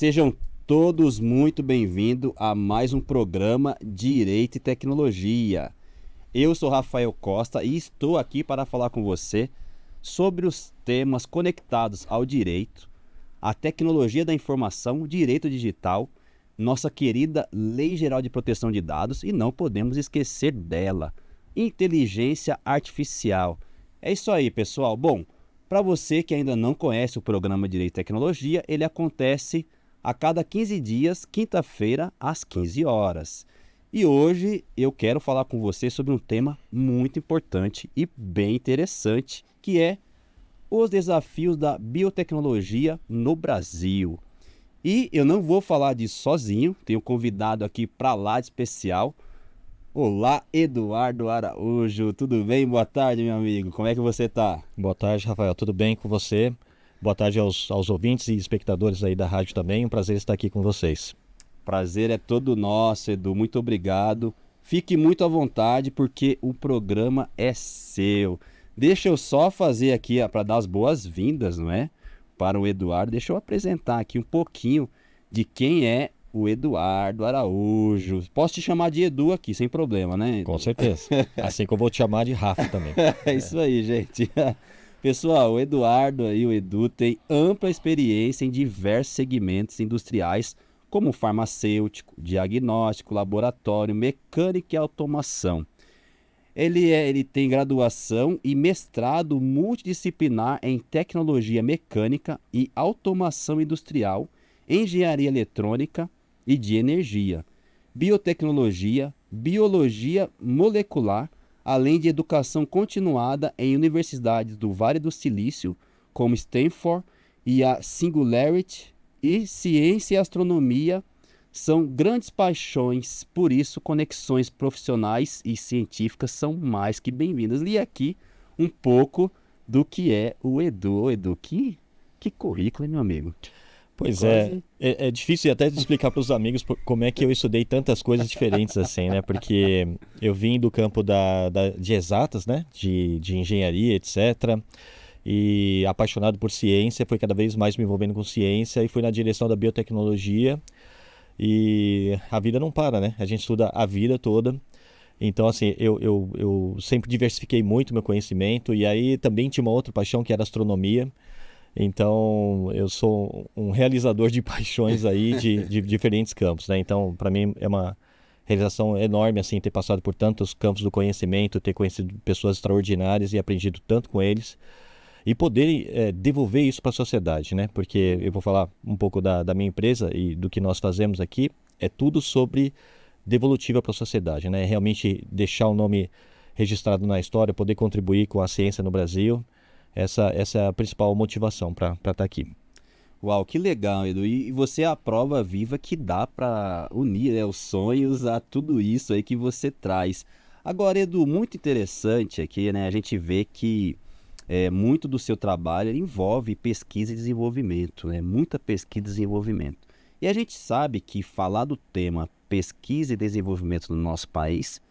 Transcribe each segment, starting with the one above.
Sejam todos muito bem-vindos a mais um programa Direito e Tecnologia. Eu sou Rafael Costa e estou aqui para falar com você sobre os temas conectados ao direito, à tecnologia da informação, direito digital, nossa querida Lei Geral de Proteção de Dados e não podemos esquecer dela, inteligência artificial. É isso aí, pessoal. Bom, para você que ainda não conhece o programa Direito e Tecnologia, ele acontece a cada 15 dias, quinta-feira, às 15 horas. E hoje eu quero falar com você sobre um tema muito importante e bem interessante, que é os desafios da biotecnologia no Brasil. E eu não vou falar disso sozinho, tenho um convidado aqui para lá de especial. Olá, Eduardo Araújo, tudo bem? Boa tarde, meu amigo, como é que você está? Boa tarde, Rafael, tudo bem com você? Boa tarde aos ouvintes e espectadores aí da rádio também, um prazer estar aqui com vocês. Prazer é todo nosso, Edu, muito obrigado. Fique muito à vontade porque o programa é seu. Deixa eu só fazer aqui para dar as boas-vindas, não é? Para o Eduardo, deixa eu apresentar aqui um pouquinho de quem é o Eduardo Araújo. Posso te chamar de Edu aqui, sem problema, né, Edu? Com certeza. Assim que eu vou te chamar de Rafa também. É isso aí, gente. Pessoal, o Eduardo e o Edu têm ampla experiência em diversos segmentos industriais, como farmacêutico, diagnóstico, laboratório, mecânica e automação. Ele tem graduação e mestrado multidisciplinar em tecnologia mecânica e automação industrial, engenharia eletrônica e de energia, biotecnologia, biologia molecular, além de educação continuada em universidades do Vale do Silício, como Stanford e a Singularity, e ciência e astronomia são grandes paixões, por isso conexões profissionais e científicas são mais que bem-vindas. E aqui um pouco do que é o Edu. O Edu, que currículo, hein, meu amigo? Pois é difícil até de explicar para os amigos como é que eu estudei tantas coisas diferentes assim, né? Porque eu vim do campo de exatas, né? De engenharia, etc., e apaixonado por ciência, fui cada vez mais me envolvendo com ciência e fui na direção da biotecnologia. E a vida não para, né? A gente estuda a vida toda. Então, assim, eu sempre diversifiquei muito meu conhecimento. E aí também tinha uma outra paixão que era astronomia. Então, eu sou um realizador de paixões aí de diferentes campos, né? Então, para mim é uma realização enorme, assim, ter passado por tantos campos do conhecimento, ter conhecido pessoas extraordinárias e aprendido tanto com eles. E poder devolver isso para a sociedade, né? Porque eu vou falar um pouco da minha empresa e do que nós fazemos aqui, é tudo sobre devolutiva para a sociedade, né? Realmente deixar o nome registrado na história, poder contribuir com a ciência no Brasil, essa é a principal motivação para estar aqui. Uau, que legal, Edu. E você é a prova viva que dá para unir, né, os sonhos a tudo isso aí que você traz. Agora, Edu, muito interessante aqui, né? A gente vê que muito do seu trabalho envolve pesquisa e desenvolvimento, né? Muita pesquisa e desenvolvimento. E a gente sabe que falar do tema pesquisa e desenvolvimento no nosso país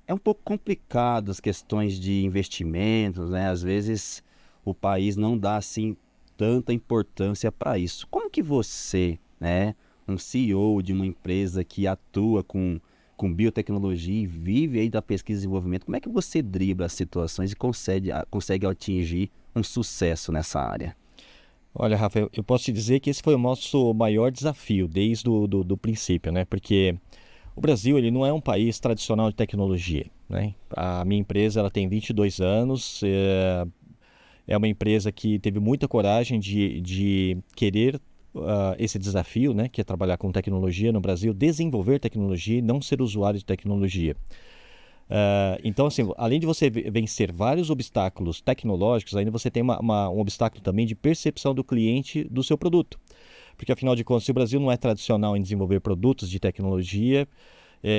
é um pouco complicado, as questões de investimentos, né? Às vezes o país não dá assim tanta importância para isso. Como que você, né, um CEO de uma empresa que atua com biotecnologia e vive aí da pesquisa e desenvolvimento, como é que você dribla as situações e consegue atingir um sucesso nessa área? Olha, Rafael, eu posso te dizer que esse foi o nosso maior desafio desde do princípio, né? Porque o Brasil, ele não é um país tradicional de tecnologia, né? A minha empresa, ela tem 22 anos, é uma empresa que teve muita coragem de querer esse desafio, né, que é trabalhar com tecnologia no Brasil, desenvolver tecnologia e não ser usuário de tecnologia. Então, assim, além de você vencer vários obstáculos tecnológicos, ainda você tem um obstáculo também de percepção do cliente do seu produto. Porque, afinal de contas, se o Brasil não é tradicional em desenvolver produtos de tecnologia,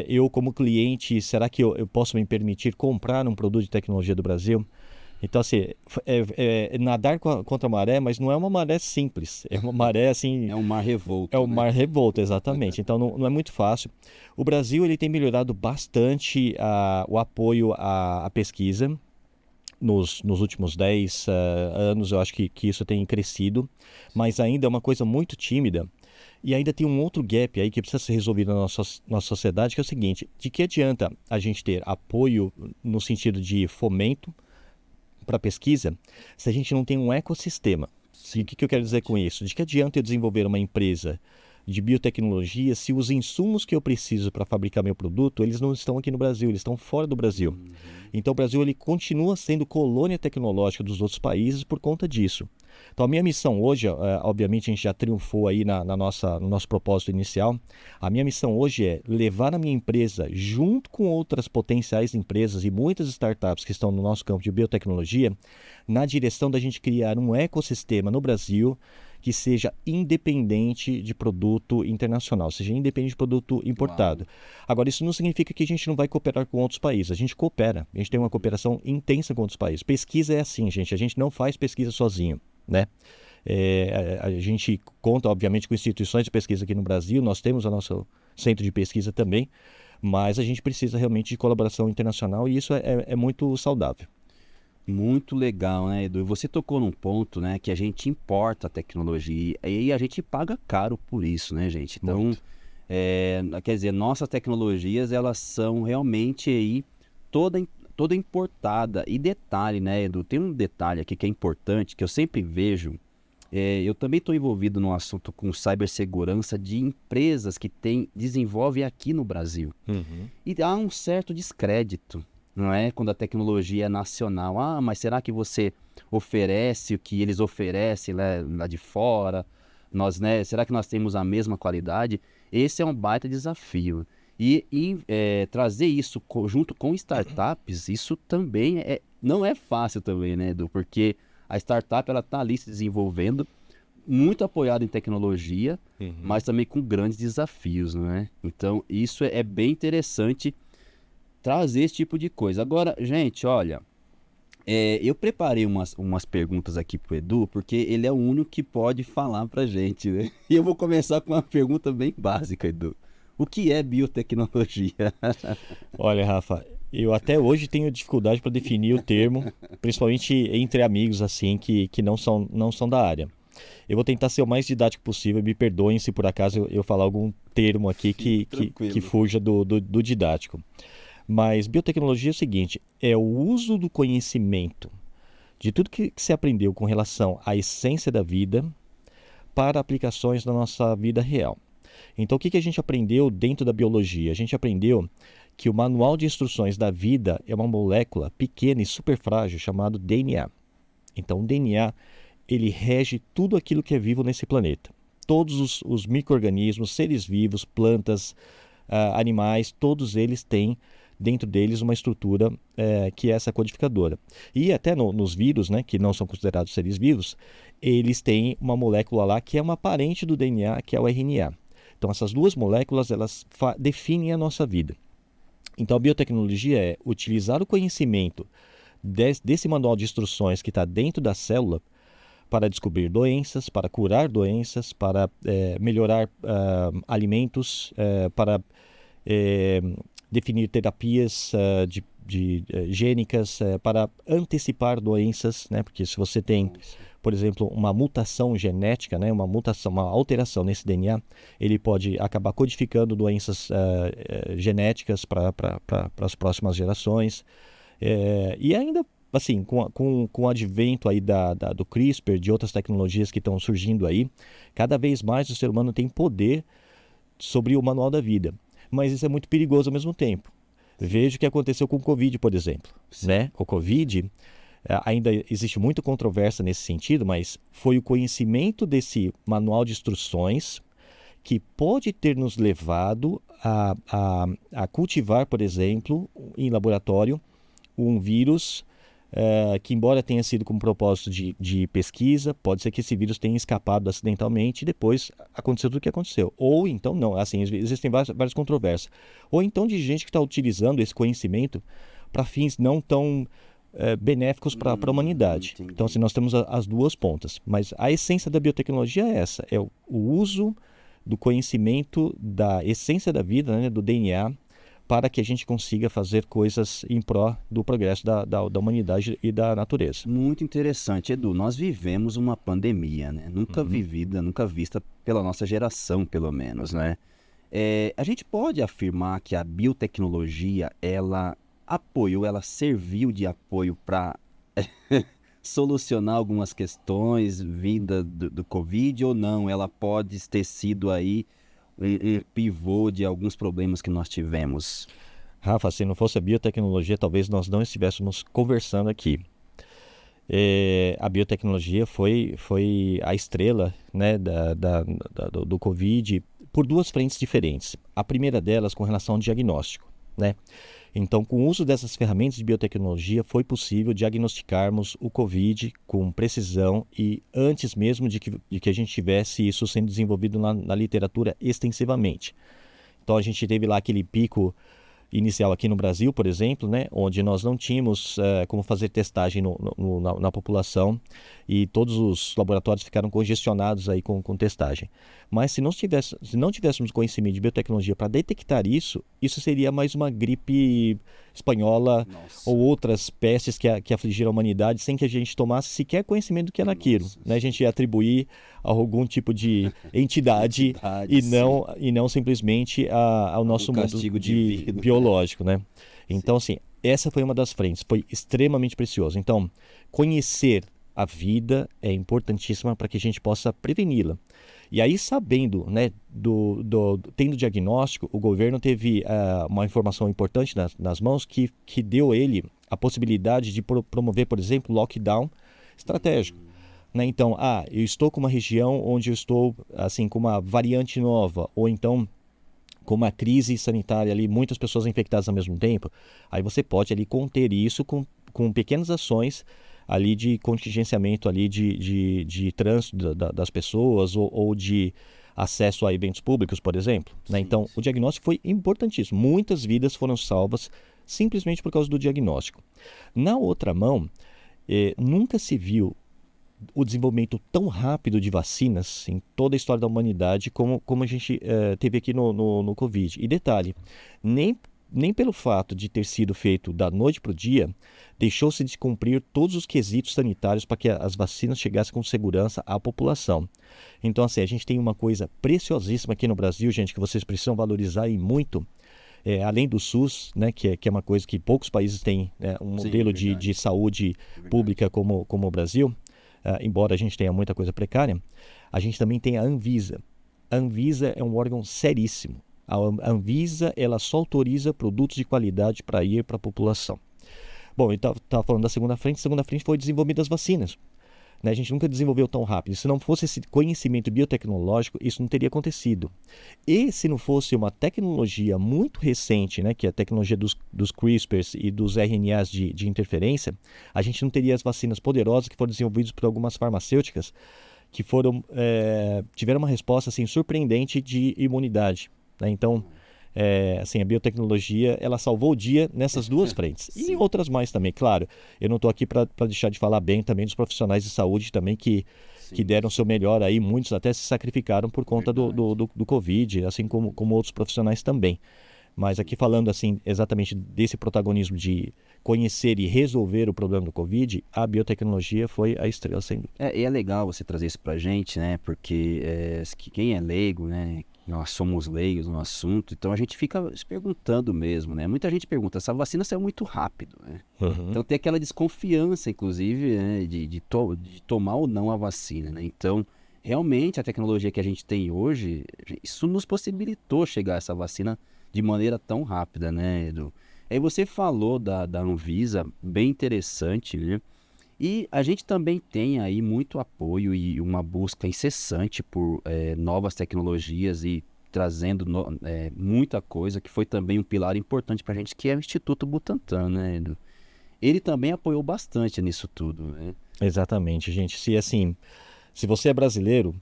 eu, como cliente, será que eu posso me permitir comprar um produto de tecnologia do Brasil? Então, assim, nadar contra a maré, mas não é uma maré simples. É uma maré, assim... É um mar revolto. É um mar revolto, exatamente. Então, não é muito fácil. O Brasil, ele tem melhorado bastante o apoio à pesquisa. Nos últimos 10 anos, eu acho que isso tem crescido. Mas ainda é uma coisa muito tímida. E ainda tem um outro gap aí que precisa ser resolvido na nossa sociedade, que é o seguinte: de que adianta a gente ter apoio no sentido de fomento para pesquisa se a gente não tem um ecossistema? E o que eu quero dizer com isso? De que adianta eu desenvolver uma empresa de biotecnologia se os insumos que eu preciso para fabricar meu produto, eles não estão aqui no Brasil, eles estão fora do Brasil. Então o Brasil ele continua sendo colônia tecnológica dos outros países por conta disso. Então a minha missão hoje, obviamente a gente já triunfou aí no nosso propósito inicial, a minha missão hoje é levar a minha empresa junto com outras potenciais empresas e muitas startups que estão no nosso campo de biotecnologia, na direção da gente criar um ecossistema no Brasil que seja independente de produto internacional, seja independente de produto importado. Agora, isso não significa que a gente não vai cooperar com outros países. A gente coopera, a gente tem uma cooperação intensa com outros países. Pesquisa é assim, gente, a gente não faz pesquisa sozinho, né? A gente conta, obviamente, com instituições de pesquisa aqui no Brasil, nós temos o nosso centro de pesquisa também, mas a gente precisa realmente de colaboração internacional e isso é muito saudável. Muito legal, né, Edu? Você tocou num ponto, né, que a gente importa a tecnologia e aí a gente paga caro por isso, né, gente? Então, quer dizer, nossas tecnologias, elas são realmente aí toda importada. E detalhe, né, Edu? Tem um detalhe aqui que é importante, que eu sempre vejo. Eu também estou envolvido num assunto com cibersegurança de empresas que desenvolvem aqui no Brasil. E há um certo descrédito, não é? Quando a tecnologia é nacional. Ah, mas será que você oferece o que eles oferecem lá de fora? Será que nós temos a mesma qualidade? Esse é um baita desafio. E trazer isso junto com startups, isso também não é fácil também, né, Edu? Porque a startup ela está ali se desenvolvendo, muito apoiada em tecnologia, mas também com grandes desafios, não é? Então, isso é bem interessante trazer esse tipo de coisa. Agora, gente, olha, eu preparei umas perguntas aqui pro Edu, porque ele é o único que pode falar pra gente, né? E eu vou começar com uma pergunta bem básica, Edu. O que é biotecnologia? Olha, Rafa, eu até hoje tenho dificuldade para definir o termo, principalmente entre amigos assim que não são da área. Eu vou tentar ser o mais didático possível, me perdoem se por acaso eu falar algum termo aqui que fuja do didático. Mas biotecnologia é o seguinte, é o uso do conhecimento de tudo que se aprendeu com relação à essência da vida para aplicações na nossa vida real. Então, o que a gente aprendeu dentro da biologia? A gente aprendeu que o manual de instruções da vida é uma molécula pequena e super frágil chamado DNA. Então, o DNA, ele rege tudo aquilo que é vivo nesse planeta. Todos os micro-organismos, seres vivos, plantas, animais, todos eles têm dentro deles uma estrutura que é essa codificadora. E até nos vírus, né, que não são considerados seres vivos, eles têm uma molécula lá que é uma parente do DNA, que é o RNA. Então, essas duas moléculas, elas definem a nossa vida. Então, a biotecnologia é utilizar o conhecimento desse manual de instruções que está dentro da célula para descobrir doenças, para curar doenças, para melhorar alimentos, para definir terapias gênicas, para antecipar doenças, né? Porque se você tem, por exemplo, uma mutação genética, né? Uma alteração nesse DNA, ele pode acabar codificando doenças genéticas para as próximas gerações. E ainda, assim, com o advento aí do CRISPR, de outras tecnologias que estão surgindo aí, cada vez mais o ser humano tem poder sobre o manual da vida. Mas isso é muito perigoso ao mesmo tempo. Veja o que aconteceu com o Covid, por exemplo. Né? O Covid, ainda existe muita controvérsia nesse sentido, mas foi o conhecimento desse manual de instruções que pode ter nos levado a cultivar, por exemplo, em laboratório, um vírus que, embora tenha sido com propósito de pesquisa, pode ser que esse vírus tenha escapado acidentalmente e depois aconteceu tudo o que aconteceu. Ou então não, assim, existem várias controvérsias. Ou então de gente que está utilizando esse conhecimento para fins não tão benéficos para a humanidade. Entendi. Então, assim, nós temos as duas pontas. Mas a essência da biotecnologia é essa, é o uso do conhecimento da essência da vida, né, do DNA, para que a gente consiga fazer coisas em pró do progresso da humanidade e da natureza. Muito interessante, Edu. Nós vivemos uma pandemia, né? Nunca vivida, nunca vista pela nossa geração, pelo menos, né? A gente pode afirmar que a biotecnologia, ela apoiou, ela serviu de apoio para solucionar algumas questões vinda do Covid ou não? Ela pode ter sido aí um pivô de alguns problemas que nós tivemos. Rafa, se não fosse a biotecnologia, talvez nós não estivéssemos conversando aqui. A biotecnologia foi a estrela, né, do Covid por duas frentes diferentes. A primeira delas com relação ao diagnóstico, né? Então, com o uso dessas ferramentas de biotecnologia, foi possível diagnosticarmos o Covid com precisão e antes mesmo de que a gente tivesse isso sendo desenvolvido na literatura extensivamente. Então, a gente teve lá aquele pico inicial aqui no Brasil, por exemplo, né, onde nós não tínhamos como fazer testagem na população e todos os laboratórios ficaram congestionados aí com testagem. Mas se não tivéssemos conhecimento de biotecnologia para detectar isso seria mais uma gripe espanhola. Nossa. Ou outras pestes que afligiram a humanidade sem que a gente tomasse sequer conhecimento do que era aquilo. Né? A gente ia atribuir a algum tipo de entidade e não simplesmente ao nosso mundo biológico. Né? Então, assim, essa foi uma das frentes, foi extremamente precioso. Então, conhecer a vida é importantíssima para que a gente possa preveni-la. E aí, sabendo, né, tendo diagnóstico, o governo teve uma informação importante nas mãos que deu a ele a possibilidade de promover, por exemplo, lockdown estratégico. Né? Então, eu estou com uma região onde eu estou assim, com uma variante nova, ou então com uma crise sanitária ali, muitas pessoas infectadas ao mesmo tempo, aí você pode ali conter isso com pequenas ações ali de contingenciamento ali de trânsito das pessoas ou de acesso a eventos públicos, por exemplo. Né? Então, o diagnóstico foi importantíssimo. Muitas vidas foram salvas simplesmente por causa do diagnóstico. Na outra mão, nunca se viu o desenvolvimento tão rápido de vacinas em toda a história da humanidade como a gente teve aqui no Covid. E detalhe, nem pelo fato de ter sido feito da noite para o dia, deixou-se de cumprir todos os quesitos sanitários para que as vacinas chegassem com segurança à população. Então, assim, a gente tem uma coisa preciosíssima aqui no Brasil, gente, que vocês precisam valorizar e muito, além do SUS, né, que é uma coisa que poucos países têm, né, um modelo de saúde pública como o Brasil, embora a gente tenha muita coisa precária, a gente também tem a Anvisa. A Anvisa é um órgão seríssimo. A Anvisa, ela só autoriza produtos de qualidade para ir para a população. Bom, eu estava falando da segunda frente. A segunda frente foi desenvolvida as vacinas. Né? A gente nunca desenvolveu tão rápido. Se não fosse esse conhecimento biotecnológico, isso não teria acontecido. E se não fosse uma tecnologia muito recente, né, que é a tecnologia dos CRISPRs e dos RNAs de interferência, a gente não teria as vacinas poderosas que foram desenvolvidas por algumas farmacêuticas que tiveram uma resposta assim, surpreendente de imunidade. Né? Então, assim, a biotecnologia, ela salvou o dia nessas duas frentes. E em outras mais também, claro. Eu não estou aqui para deixar de falar bem também dos profissionais de saúde também que deram o seu melhor aí. Muitos até se sacrificaram por conta do Covid, assim como outros profissionais também. Mas aqui falando assim exatamente desse protagonismo de conhecer e resolver o problema do Covid, a biotecnologia foi a estrela, sem dúvida. E é legal você trazer isso pra gente, né? Porque quem é leigo, né? Nós somos leigos no assunto, então a gente fica se perguntando mesmo, né? Muita gente pergunta, essa vacina saiu muito rápido, né? Uhum. Então tem aquela desconfiança, inclusive, né? de tomar ou não a vacina, né? Então, realmente, a tecnologia que a gente tem hoje, isso nos possibilitou chegar a essa vacina de maneira tão rápida, né, Edu? Aí você falou da Anvisa, bem interessante, né? E a gente também tem aí muito apoio e uma busca incessante por novas tecnologias e trazendo muita coisa, que foi também um pilar importante para a gente, que é o Instituto Butantan, né, Edu? Ele também apoiou bastante nisso tudo, né? Exatamente, gente. Se você é brasileiro,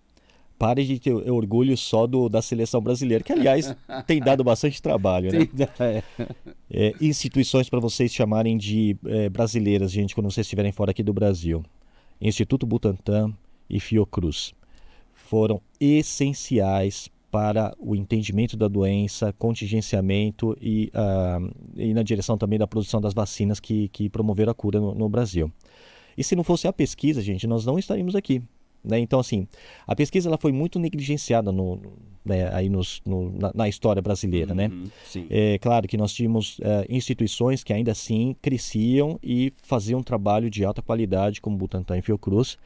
pare de ter orgulho só da seleção brasileira, que, aliás, tem dado bastante trabalho, né? Instituições para vocês chamarem de brasileiras, gente, quando vocês estiverem fora aqui do Brasil. Instituto Butantan e Fiocruz foram essenciais para o entendimento da doença, contingenciamento e na direção também da produção das vacinas que promoveram a cura no Brasil. E se não fosse a pesquisa, gente, nós não estaríamos aqui. Né? Então, assim, a pesquisa ela foi muito negligenciada aí na história brasileira. Né? Sim. É claro que nós tínhamos instituições que ainda assim cresciam e faziam um trabalho de alta qualidade, como Butantan e Fiocruz,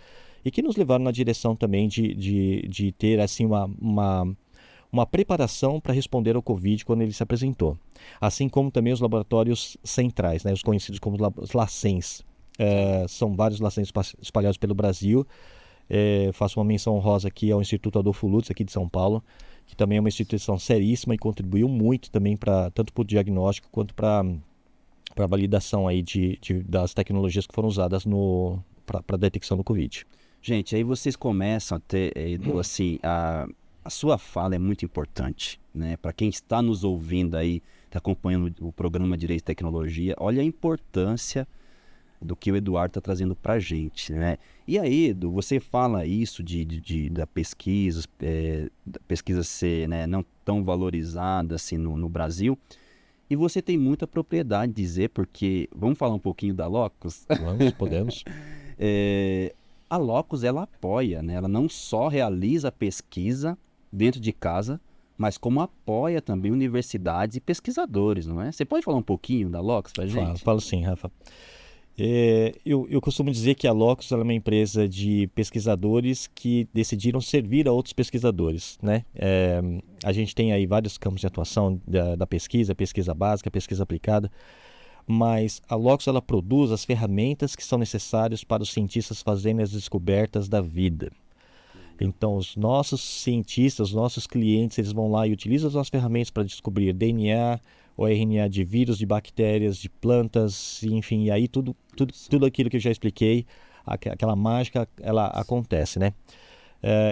e que nos levaram na direção também de ter assim, uma preparação para responder ao Covid quando ele se apresentou. Assim como também os laboratórios centrais, né? Os conhecidos como os LACENS. São vários LACENS espalhados pelo Brasil. Faço uma menção honrosa aqui ao Instituto Adolfo Lutz, aqui de São Paulo, que também é uma instituição seríssima e contribuiu muito também tanto para o diagnóstico quanto para a validação aí das tecnologias que foram usadas para a detecção do Covid. Gente, aí vocês começam a ter, Edu, assim, a sua fala é muito importante, né? Para quem está nos ouvindo aí, está acompanhando o programa Direito e Tecnologia, olha a importância do que o Eduardo está trazendo para a gente, né? E aí, Edu, você fala isso da pesquisa ser, né, não tão valorizada assim no Brasil, e você tem muita propriedade de dizer, porque, vamos falar um pouquinho da Locus? Podemos. A Locus, ela apoia, né? Ela não só realiza pesquisa dentro de casa, mas como apoia também universidades e pesquisadores, não é? Você pode falar um pouquinho da Locus para a gente? Falo sim, Rafa. Eu costumo dizer que a Locus é uma empresa de pesquisadores que decidiram servir a outros pesquisadores, né? A gente tem aí vários campos de atuação da pesquisa básica, pesquisa aplicada, mas a Locus ela produz as ferramentas que são necessárias para os cientistas fazerem as descobertas da vida. Então, os nossos cientistas, os nossos clientes, eles vão lá e utilizam as nossas ferramentas para descobrir DNA, ou RNA de vírus, de bactérias, de plantas, enfim, e aí tudo aquilo que eu já expliquei, aquela mágica, ela acontece, né?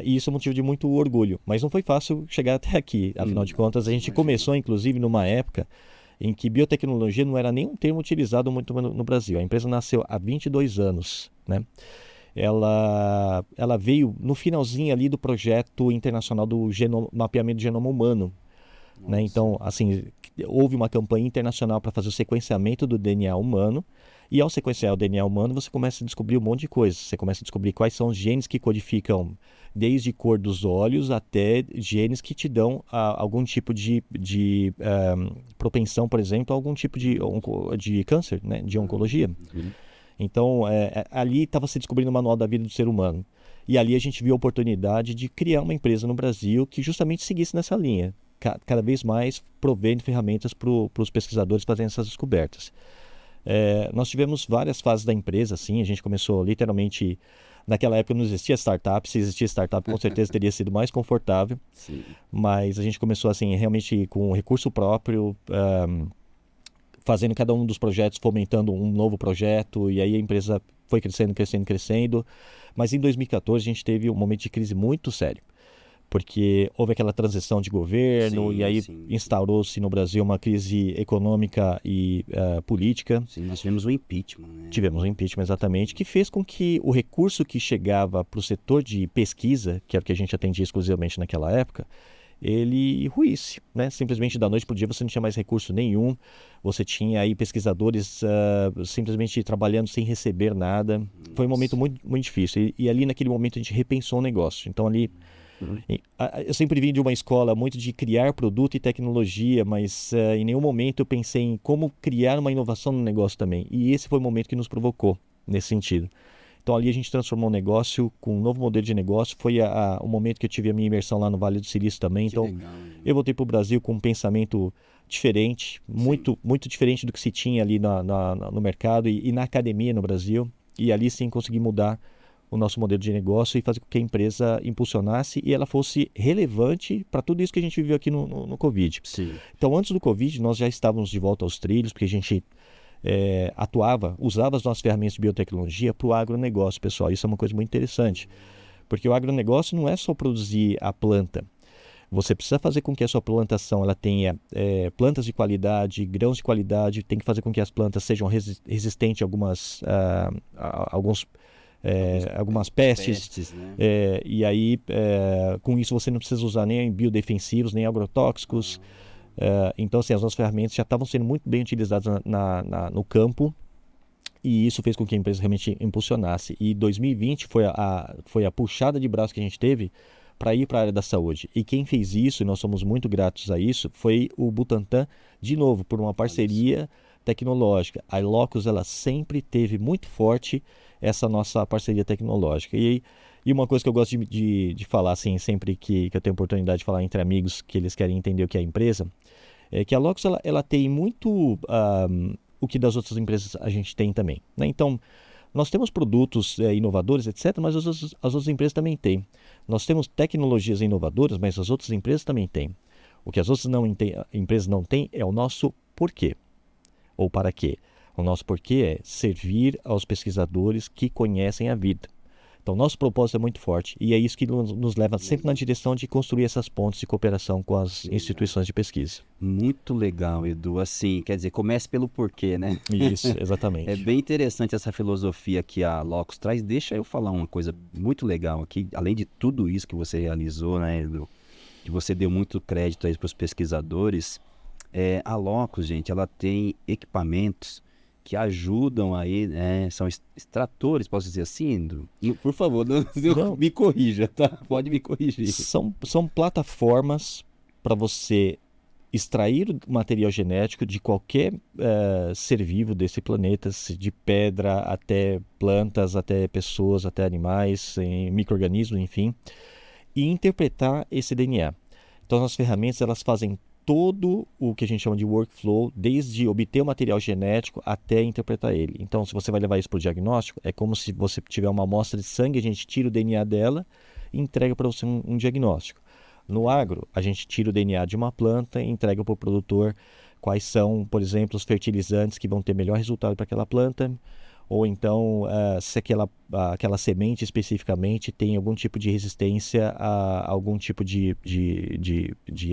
E isso é motivo de muito orgulho, mas não foi fácil chegar até aqui, afinal de contas, a gente começou, inclusive, numa época em que biotecnologia não era nem um termo utilizado muito no Brasil. A empresa nasceu há 22 anos, né? Ela veio no finalzinho ali do projeto internacional do mapeamento do genoma humano. Né? Então, assim, houve uma campanha internacional para fazer o sequenciamento do DNA humano, e ao sequenciar o DNA humano, você começa a descobrir um monte de coisas. Você começa a descobrir quais são os genes que codificam desde cor dos olhos até genes que te dão algum tipo de propensão, por exemplo, a algum tipo de câncer, né? De oncologia. Então, ali estava se descobrindo o manual da vida do ser humano. E ali a gente viu a oportunidade de criar uma empresa no Brasil que justamente seguisse nessa linha, cada vez mais provendo ferramentas para os pesquisadores fazerem essas descobertas. Nós tivemos várias fases da empresa, assim, a gente começou literalmente... Naquela época não existia startup, se existia startup com certeza teria sido mais confortável. Sim. Mas a gente começou assim, realmente com recurso próprio, fazendo cada um dos projetos, fomentando um novo projeto, e aí a empresa foi crescendo. Mas em 2014 a gente teve um momento de crise muito sério, porque houve aquela transição de governo, e aí instaurou-se no Brasil uma crise econômica e política. Sim, nós tivemos o impeachment, né? Tivemos o impeachment, exatamente, que fez com que o recurso que chegava para o setor de pesquisa, que era o que a gente atendia exclusivamente naquela época, ele ruísse, né? Simplesmente da noite para o dia você não tinha mais recurso nenhum, você tinha aí pesquisadores simplesmente trabalhando sem receber nada. Foi um momento muito, muito difícil, e ali naquele momento a gente repensou o negócio. Então ali, eu sempre vim de uma escola muito de criar produto e tecnologia, mas em nenhum momento eu pensei em como criar uma inovação no negócio também, e esse foi o momento que nos provocou nesse sentido. Então ali a gente transformou o negócio com um novo modelo de negócio. Foi o momento que eu tive a minha imersão lá no Vale do Silício também. Então legal, eu voltei para o Brasil com um pensamento diferente, muito, muito diferente do que se tinha ali no mercado e na academia no Brasil. E ali sim consegui mudar o nosso modelo de negócio e fazer com que a empresa impulsionasse e ela fosse relevante para tudo isso que a gente viveu aqui no Covid. Sim. Então antes do Covid nós já estávamos de volta aos trilhos, porque a gente... usava as nossas ferramentas de biotecnologia para o agronegócio, pessoal. Isso é uma coisa muito interessante, porque o agronegócio não é só produzir a planta. Você precisa fazer com que a sua plantação ela tenha plantas de qualidade, grãos de qualidade, tem que fazer com que as plantas sejam resistentes a alguns algumas pestes. Né? E aí, com isso, você não precisa usar nem biodefensivos, nem agrotóxicos. Então, assim, as nossas ferramentas já estavam sendo muito bem utilizadas no campo, e isso fez com que a empresa realmente impulsionasse. E 2020 foi a puxada de braço que a gente teve para ir para a área da saúde. E quem fez isso, e nós somos muito gratos a isso, foi o Butantan, de novo, por uma parceria tecnológica. A Locus, ela sempre teve muito forte essa nossa parceria tecnológica. E uma coisa que eu gosto de falar, assim, sempre que eu tenho oportunidade de falar entre amigos que eles querem entender o que é a empresa, é que a Locus, ela tem muito o que das outras empresas a gente tem também, né? Então, nós temos produtos inovadores, etc., mas as outras empresas também têm. Nós temos tecnologias inovadoras, mas as outras empresas também têm. O que as outras empresas não têm é o nosso porquê. Ou para quê? O nosso porquê é servir aos pesquisadores que conhecem a vida. Então, nosso propósito é muito forte e é isso que nos leva sempre na direção de construir essas pontes de cooperação com as instituições de pesquisa. Muito legal, Edu. Assim, quer dizer, comece pelo porquê, né? Isso, exatamente. É bem interessante essa filosofia que a Locus traz. Deixa eu falar uma coisa muito legal aqui. Além de tudo isso que você realizou, né, Edu? Que você deu muito crédito aí para os pesquisadores. A Locus, gente, ela tem equipamentos que ajudam aí, são extratores, posso dizer assim, Edu? Por favor, não me corrija, tá? Pode me corrigir. São plataformas para você extrair o material genético de qualquer ser vivo desse planeta, de pedra até plantas, até pessoas, até animais, micro-organismos, enfim, e interpretar esse DNA. Então, as ferramentas, elas fazem todo o que a gente chama de workflow, desde obter o material genético até interpretar ele. Então, se você vai levar isso para o diagnóstico, é como se você tiver uma amostra de sangue, a gente tira o DNA dela e entrega para você um diagnóstico. No agro, a gente tira o DNA de uma planta e entrega para o produtor quais são, por exemplo, os fertilizantes que vão ter melhor resultado para aquela planta, ou então se aquela semente especificamente tem algum tipo de resistência a algum tipo de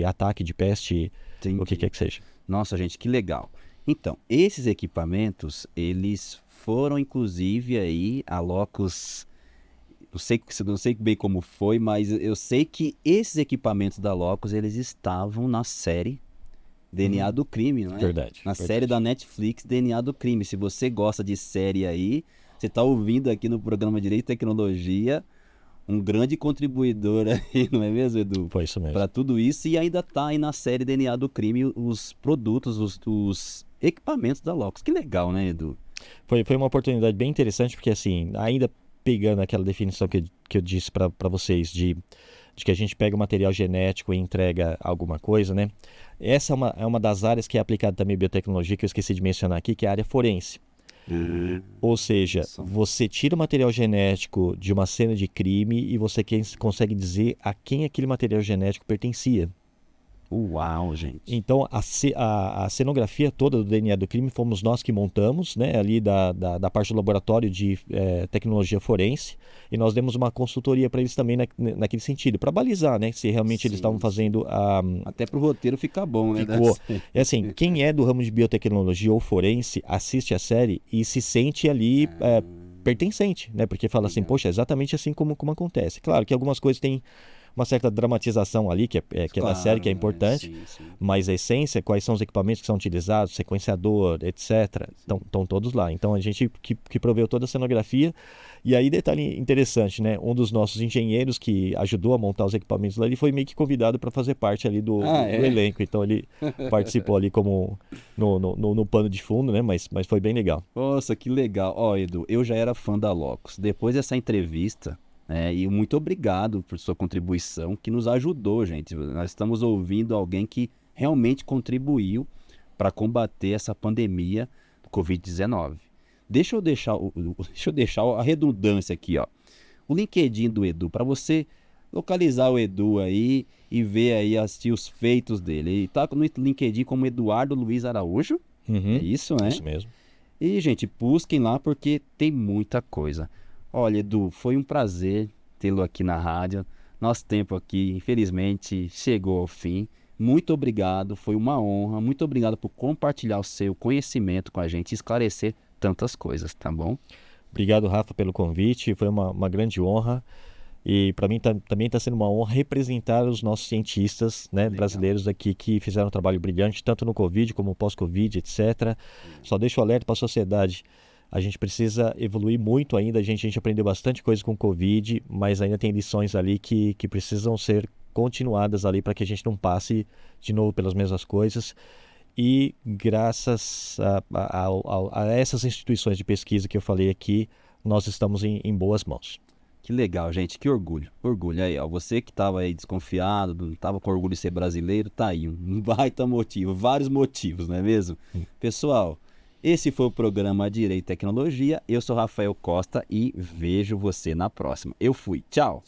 ataque, de peste, Entendi. O que quer que seja. Nossa, gente, que legal. Então, esses equipamentos, eles foram inclusive aí a Locus, não sei bem como foi, mas eu sei que esses equipamentos da Locus, eles estavam na série DNA do Crime, não é? Verdade. Série da Netflix, DNA do Crime. Se você gosta de série aí, você está ouvindo aqui no programa Direito e Tecnologia, um grande contribuidor aí, não é mesmo, Edu? Foi isso mesmo. Para tudo isso, e ainda está aí na série DNA do Crime os produtos, os equipamentos da Locus. Que legal, né, Edu? Foi uma oportunidade bem interessante, porque assim, ainda pegando aquela definição que eu disse para vocês de que a gente pega o material genético e entrega alguma coisa, né? Essa é uma das áreas que é aplicada também em biotecnologia, que eu esqueci de mencionar aqui, que é a área forense. Ou seja, você tira o material genético de uma cena de crime e você consegue dizer a quem aquele material genético pertencia. Uau, gente. Então, a cenografia toda do DNA do crime fomos nós que montamos, né, ali da parte do laboratório de tecnologia forense, e nós demos uma consultoria para eles também naquele sentido, para balizar, né, se realmente eles estavam fazendo até para o roteiro ficar bom, né? Ficou. É assim, quem é do ramo de biotecnologia ou forense assiste a série e se sente ali pertencente, né, porque fala assim, poxa, é exatamente assim como acontece. Claro que algumas coisas têm uma certa dramatização ali, que é Claro, da série, que é importante, sim. mas a essência, quais são os equipamentos que são utilizados, sequenciador, etc., estão todos lá. Então, a gente que proveu toda a cenografia. E aí, detalhe interessante, né? Um dos nossos engenheiros que ajudou a montar os equipamentos lá, ele foi meio que convidado para fazer parte ali do elenco. Então, ele participou ali como no pano de fundo, né? Mas foi bem legal. Nossa, que legal. Ó, Edu, eu já era fã da Locus. Depois dessa entrevista... e muito obrigado por sua contribuição, que nos ajudou, gente. Nós estamos ouvindo alguém que realmente contribuiu para combater essa pandemia do Covid-19. Deixa eu deixar a redundância aqui, ó. O LinkedIn do Edu, para você localizar o Edu aí e ver aí assistir os feitos dele. Ele está no LinkedIn como Eduardo Luiz Araújo. Uhum, é isso, né? Isso mesmo. E, gente, busquem lá porque tem muita coisa. Olha, Edu, foi um prazer tê-lo aqui na rádio. Nosso tempo aqui, infelizmente, chegou ao fim. Muito obrigado, foi uma honra. Muito obrigado por compartilhar o seu conhecimento com a gente e esclarecer tantas coisas, tá bom? Obrigado, Rafa, pelo convite. Foi uma grande honra. E para mim também está sendo uma honra representar os nossos cientistas, né, brasileiros aqui que fizeram um trabalho brilhante, tanto no Covid como pós-Covid, etc. Só deixo o alerta para a sociedade. A gente precisa evoluir muito ainda. A gente aprendeu bastante coisa com o Covid, mas ainda tem lições ali que precisam ser continuadas ali para que a gente não passe de novo pelas mesmas coisas. E graças a essas instituições de pesquisa que eu falei aqui, nós estamos em boas mãos. Que legal, gente, que orgulho. Orgulho aí, ó. Você que estava aí desconfiado, não estava com orgulho de ser brasileiro, tá aí um baita motivo, vários motivos, não é mesmo? Pessoal, esse foi o programa Direito e Tecnologia. Eu sou Rafael Costa e vejo você na próxima. Eu fui. Tchau.